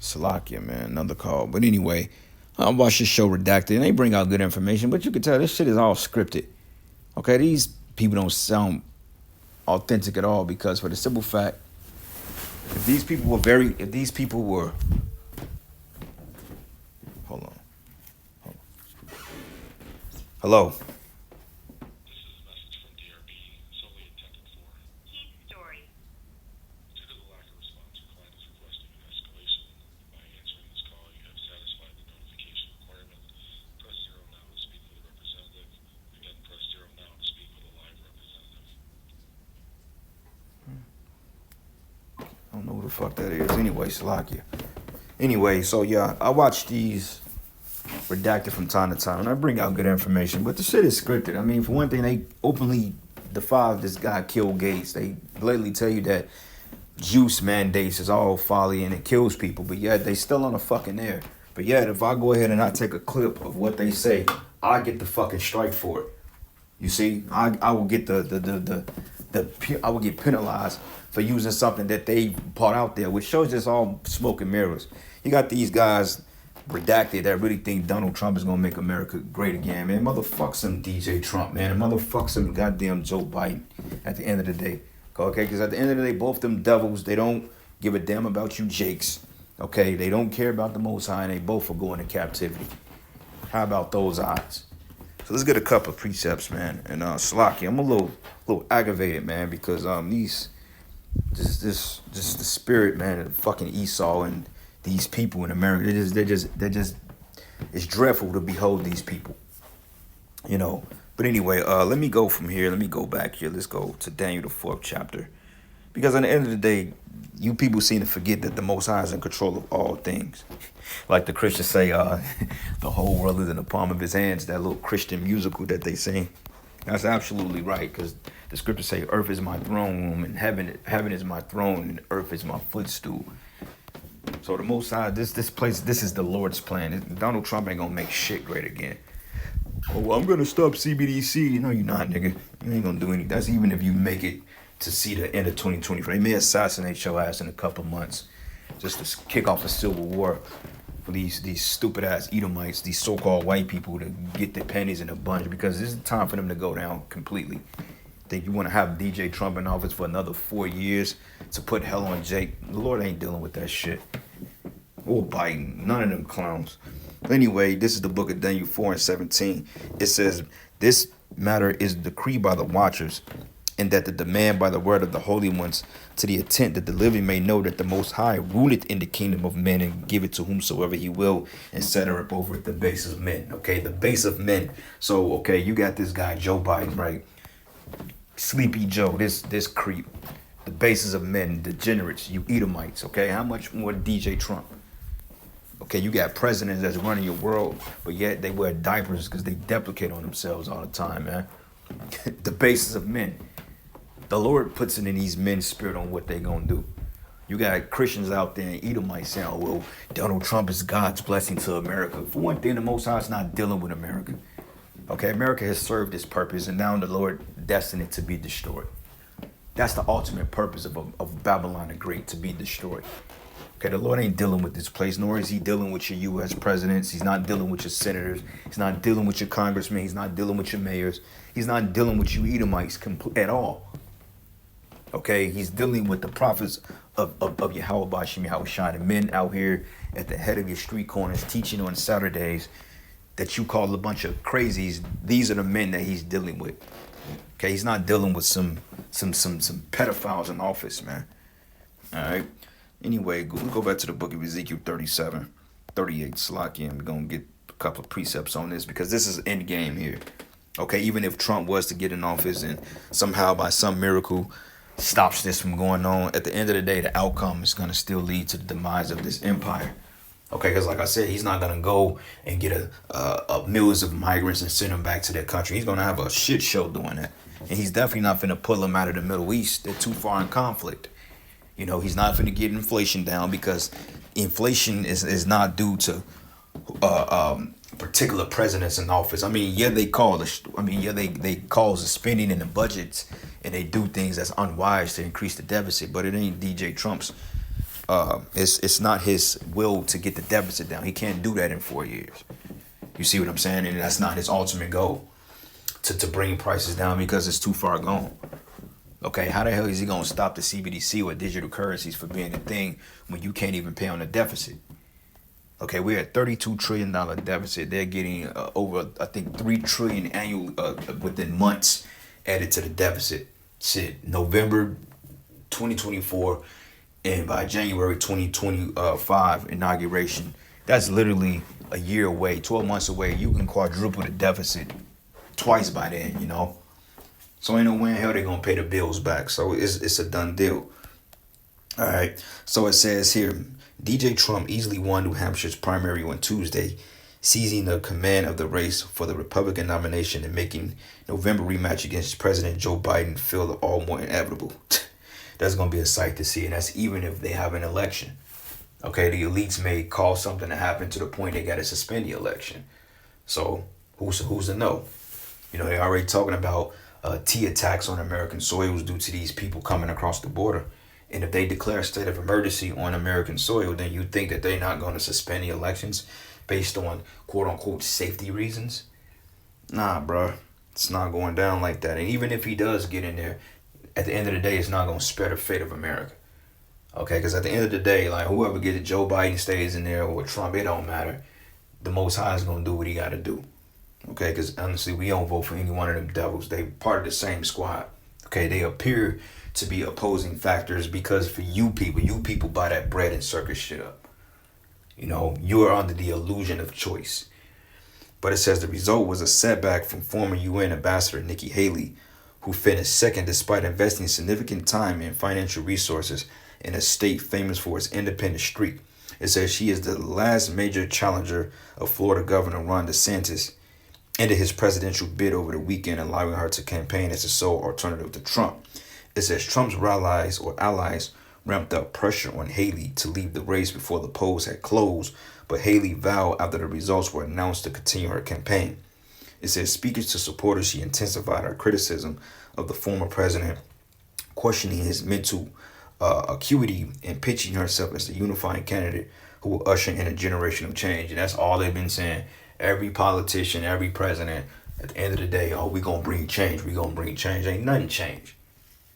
Salakia, man, another call. But anyway, I watched this show Redacted, and they bring out good information, but you can tell this shit is all scripted. Okay, these people don't sound authentic at all because for the simple fact, if these people were, hold on, hello. I don't know who the fuck that is. Anyway, Salakia. Anyway, so yeah, I watch these Redacted from time to time, and I bring out good information, but the shit is scripted. I mean, for one thing, they openly defy this guy Kill Gates. They blatantly tell you that juice mandates is all folly and it kills people, but yet they still on the fucking air. But yet, if I go ahead and I take a clip of what they say, I get the fucking strike for it. You see, I will get I will get penalized for using something that they put out there, which shows just all smoke and mirrors. You got these guys Redacted that really think Donald Trump is gonna make America great again, man. Motherfuck some DJ Trump, man, and motherfuck some goddamn Joe Biden. At the end of the day, okay, because at the end of the day, both them devils, they don't give a damn about you, Jakes. Okay, they don't care about the Most High, and they both are going to captivity. How about those odds? So let's get a couple of precepts, man. And Slocky, I'm a little aggravated, man, because these this the spirit, man, of fucking Esau and these people in America, they're just it's dreadful to behold these people, you know. But anyway, let me go from here. Let me go back here. Let's go to Daniel the 4th chapter, because at the end of the day, you people seem to forget that the Most High is in control of all things. Like the Christians say, the whole world is in the palm of His hands. That little Christian musical that they sing. That's absolutely right, because the scriptures say, "Earth is my throne room, and heaven is my throne, and earth is my footstool." So the Most High, this place, this is the Lord's plan. Donald Trump ain't gonna make shit great again. Oh, well, I'm gonna stop CBDC. No, you're not, nigga. You ain't gonna do anything. That's even if you make it to see the end of 2024. They may assassinate your ass in a couple months, just to kick off a civil war for these stupid ass Edomites, these so-called white people, to get their pennies in a bunch, because this is time for them to go down completely. Think you want to have DJ Trump in office for another 4 years to put hell on Jake? The Lord ain't dealing with that shit. Or Biden. None of them clowns. Anyway, this is the book of Daniel 4:17. It says, "This matter is decreed by the watchers, and that the demand by the word of the holy ones, to the intent that the living may know that the Most High ruleth in the kingdom of men, and give it to whomsoever He will, and set her up over at the base of men." Okay, the base of men. So, okay, you got this guy, Joe Biden, right? Sleepy Joe, this creep. The bases of men, degenerates, you Edomites, okay? How much more DJ Trump? Okay, you got presidents that's running your world, but yet they wear diapers because they deprecate on themselves all the time, man. The basis of men. The Lord puts it in these men's spirit on what they gonna do. You got Christians out there in Edomites saying, "Oh, well, Donald Trump is God's blessing to America." For one thing, the Most High is not dealing with America. Okay, America has served its purpose, and now the Lord destined it to be destroyed. That's the ultimate purpose of Babylon the Great, to be destroyed. Okay, the Lord ain't dealing with this place, nor is He dealing with your U.S. presidents. He's not dealing with your senators. He's not dealing with your congressmen. He's not dealing with your mayors. He's not dealing with you Edomites at all. Okay, He's dealing with the prophets of Yahweh Bashim Yahushua, the men out here at the head of your street corners teaching on Saturdays that you call a bunch of crazies. These are the men that He's dealing with. Okay, He's not dealing with some pedophiles in office, man. All right. Anyway, we'll go back to the book of Ezekiel 37, 38, Slakia, and we're going to get a couple of precepts on this, because this is end game here. Okay, even if Trump was to get in office and somehow by some miracle stops this from going on, at the end of the day, the outcome is going to still lead to the demise of this empire. Okay, because like I said, he's not going to go and get a millions of migrants and send them back to their country. He's going to have a shit show doing that. And he's definitely not going to pull them out of the Middle East. They're too far in conflict. You know, he's not going to get inflation down, because inflation is not due to particular presidents in office. I mean, yeah, they cause the spending in the budgets, and they do things that's unwise to increase the deficit, but it ain't DJ Trump's It's not his will to get the deficit down. He can't do that in 4 years. You see what I'm saying? And that's not his ultimate goal to bring prices down because it's too far gone. Okay, how the hell is he gonna stop the CBDC or digital currencies for being a thing when you can't even pay on the deficit? Okay, we're at $32 trillion deficit. They're getting over, I think, 3 trillion annual within months added to the deficit. Shit, November 2024 and by January 2025 inauguration, that's literally a year away, 12 months away. You can quadruple the deficit twice by then, you know. So ain't no way in hell they're gonna pay the bills back. So it's a done deal. All right. So it says here, DJ Trump easily won New Hampshire's primary on Tuesday, seizing the command of the race for the Republican nomination and making November rematch against President Joe Biden feel all more inevitable. That's going to be a sight to see, and that's even if they have an election. Okay, the elites may cause something to happen to the point they got to suspend the election. So who's to know? You know, they're already talking about T attacks on American soils due to these people coming across the border. And if they declare a state of emergency on American soil, then you think that they're not going to suspend the elections based on quote-unquote safety reasons? Nah, bro. It's not going down like that. And even if he does get in there, at the end of the day, it's not going to spare the fate of America. Okay? Because at the end of the day, like, whoever gets it, Joe Biden stays in there or Trump, it don't matter. The Most High is going to do what he got to do. Okay? Because honestly, we don't vote for any one of them devils. They part of the same squad. Okay? They appear to be opposing factors because for you people buy that bread and circus shit up. You know, you are under the illusion of choice. But it says the result was a setback from former UN Ambassador Nikki Haley, who finished second despite investing significant time and financial resources in a state famous for its independent streak. It says she is the last major challenger of Florida Governor Ron DeSantis into his presidential bid over the weekend, allowing her to campaign as the sole alternative to Trump. It says Trump's allies ramped up pressure on Haley to leave the race before the polls had closed, but Haley vowed after the results were announced to continue her campaign. It says speaking to supporters, she intensified her criticism of the former president, questioning his mental acuity and pitching herself as the unifying candidate who will usher in a generation of change. And that's all they've been saying. Every politician, every president, at the end of the day, we're going to bring change. We're going to bring change. Ain't nothing changed.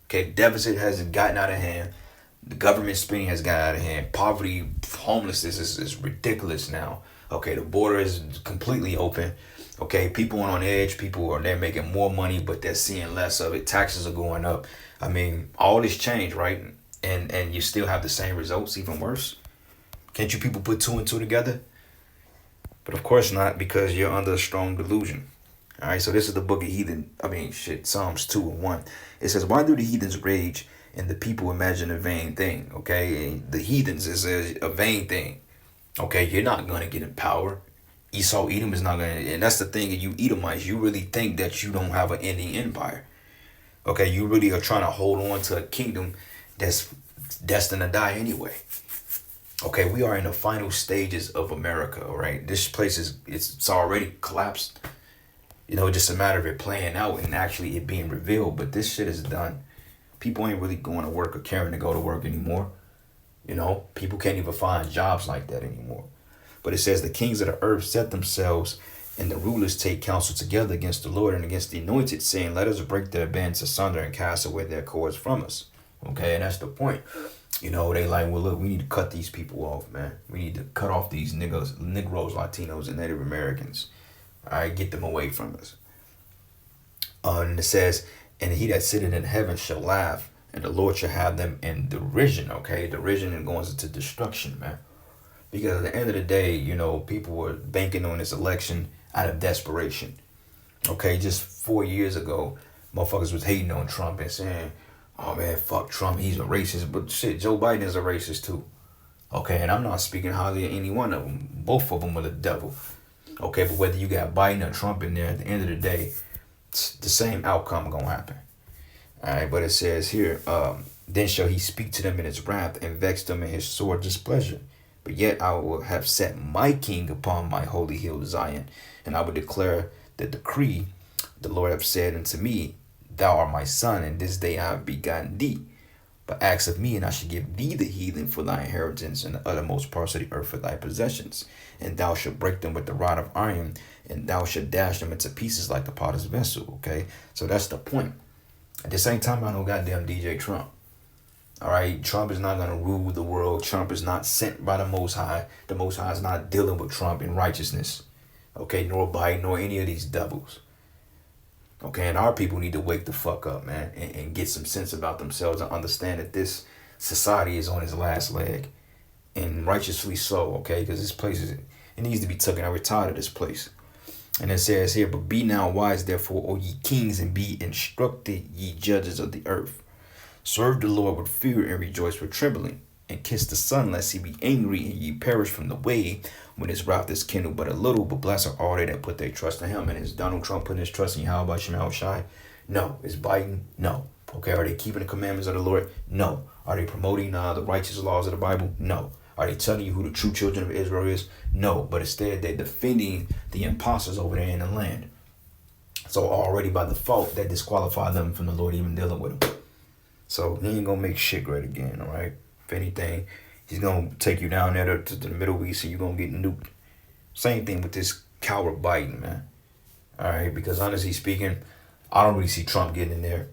Okay, deficit hasn't gotten out of hand. The government spending has gotten out of hand. Poverty, homelessness is ridiculous now. Okay, the border is completely open. Okay, people are on edge. People they're making more money, but they're seeing less of it. Taxes are going up. I mean, all this change, right? And you still have the same results, even worse. Can't you people put two and two together? But of course not, because you're under a strong delusion. All right, so this is the book of Psalms 2 and 1. It says, why do the heathens rage and the people imagine a vain thing? Okay, and the heathens is a vain thing. Okay, you're not going to get in power. Esau, Edom is not going to, and that's the thing, you Edomites, you really think that you don't have an ending empire. Okay, you really are trying to hold on to a kingdom that's destined to die anyway. Okay, we are in the final stages of America, right? This place it's already collapsed. You know, it's just a matter of it playing out and actually it being revealed. But this shit is done. People ain't really going to work or caring to go to work anymore. You know, people can't even find jobs like that anymore. But it says the kings of the earth set themselves and the rulers take counsel together against the Lord and against the anointed, saying, let us break their bands asunder and cast away their cords from us. Okay, and that's the point. You know, they like, well, look, we need to cut these people off, man. We need to cut off these Negroes, Latinos, and Native Americans. All right, get them away from us. And it says, and he that sitteth in heaven shall laugh, and the Lord shall have them in derision, okay? Derision and going into destruction, man. Because at the end of the day, you know, people were banking on this election out of desperation. Okay, just 4 years ago, motherfuckers was hating on Trump and saying, oh man, fuck Trump, he's a racist. But shit, Joe Biden is a racist too. Okay, and I'm not speaking highly of any one of them. Both of them are the devil. Okay, but whether you got Biden or Trump in there, at the end of the day, it's the same outcome gonna happen. All right, but it says here, then shall he speak to them in his wrath and vex them in his sore displeasure. But yet I will have set my king upon my holy hill Zion, and I will declare the decree. The Lord hath said unto me, thou art my son, and this day I have begotten thee. But ask of me, and I should give thee the heathen for thy inheritance, and the uttermost parts of the earth for thy possessions. And thou shalt break them with the rod of iron, and thou shalt dash them into pieces like the potter's vessel. Okay, so that's the point. At the same time, I know goddamn DJ Trump. All right, Trump is not going to rule the world. Trump is not sent by the Most High. The Most High is not dealing with Trump in righteousness. Okay, nor Biden, nor any of these devils. Okay, and our people need to wake the fuck up, man, and get some sense about themselves and understand that this society is on its last leg. And righteously so, okay, because this place it needs to be taken. I'm tired of this place. And it says here, but be now wise, therefore, O ye kings, and be instructed, ye judges of the earth. Serve the Lord with fear and rejoice with trembling, and kiss the Son, lest he be angry and ye perish from the way when his wrath is kindled but a little. But blessed are all they that put their trust in him. And is Donald Trump putting his trust in Yahweh Shai? No. Is Biden? No. Okay, are they keeping the commandments of the Lord? No. Are they promoting the righteous laws of the Bible? No. Are they telling you who the true children of Israel is? No. But instead, they're defending the imposters over there in the land. So already by default, that disqualified them from the Lord even dealing with them. So he ain't going to make shit great again, all right? If anything, he's going to take you down there to the Middle East and you're going to get nuked. Same thing with this coward Biden, man. All right? Because honestly speaking, I don't really see Trump getting in there.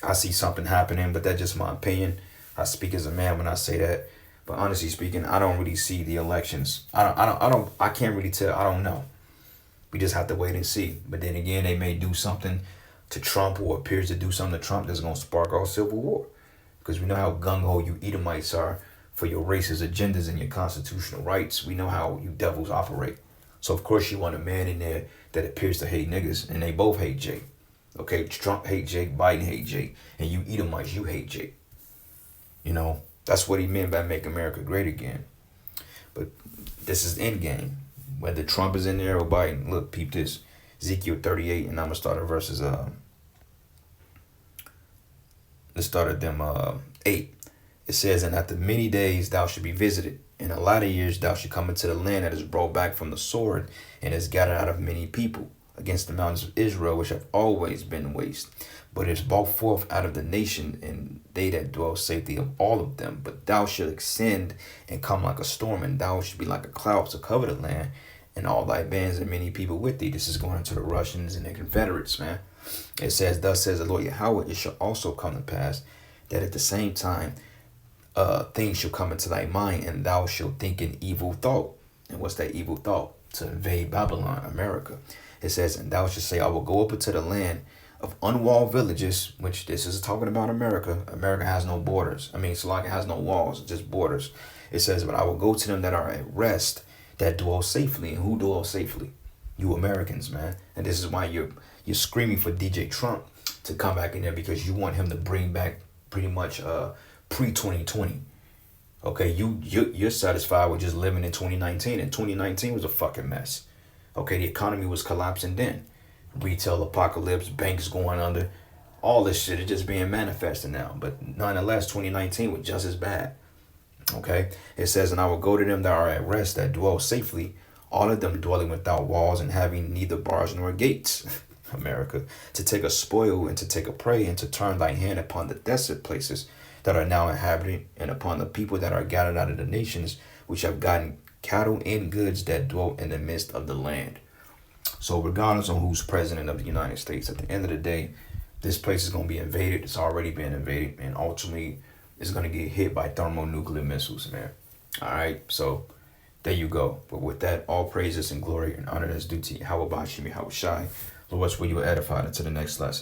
I see something happening, but that's just my opinion. I speak as a man when I say that. But honestly speaking, I don't really see the elections. I can't really tell. I don't know. We just have to wait and see. But then again, they may do something to Trump, or appears to do something to Trump that's going to spark our civil war. Because we know how gung-ho you Edomites are for your racist agendas and your constitutional rights. We know how you devils operate. So, of course, you want a man in there that appears to hate niggas, and they both hate Jake. Okay, Trump hate Jake, Biden hate Jake, and you Edomites, you hate Jake. You know, that's what he meant by make America great again. But this is end game. Whether Trump is in there or Biden, look, peep this. Ezekiel 38, and I'm going to start at verses, let's start at them 8. It says, and after many days thou shalt be visited. In the latter years thou shalt come into the land that is brought back from the sword, and is gathered out of many people, against the mountains of Israel, which have always been waste. But it is brought forth out of the nation, and they that dwell safety of all of them. But thou shalt ascend and come like a storm, and thou shalt be like a cloud to cover the land, and all thy bands and many people with thee. This is going into the Russians and the Confederates, man. It says, thus says the Lord Yahweh, it shall also come to pass that at the same time things shall come into thy mind, and thou shalt think an evil thought. And what's that evil thought? To invade Babylon, America. It says, and thou shalt say, I will go up into the land of unwalled villages, which this is talking about America. America has no borders. Salaka has no walls, just borders. It says, but I will go to them that are at rest, that dwell safely. And who dwell safely? You Americans, man. And this is why you're screaming for DJ Trump to come back in there, because you want him to bring back pretty much pre-2020. Okay, you're satisfied with just living in 2019, and 2019 was a fucking mess. Okay, the economy was collapsing then. Retail apocalypse, banks going under, all this shit is just being manifested now. But nonetheless, 2019 was just as bad. Okay, it says, and I will go to them that are at rest, that dwell safely, all of them dwelling without walls and having neither bars nor gates. America, to take a spoil and to take a prey, and to turn thy hand upon the desolate places that are now inhabited, and upon the people that are gathered out of the nations, which have gotten cattle and goods that dwell in the midst of the land. So regardless of who's president of the United States, at the end of the day, this place is going to be invaded. It's already been invaded, and ultimately it's going to get hit by thermonuclear missiles, man. All right, so there you go. But with that, all praises and glory and honor that's due to Yahweh Bashim Yahweh Shai. Lord, where you were edified into the next lesson.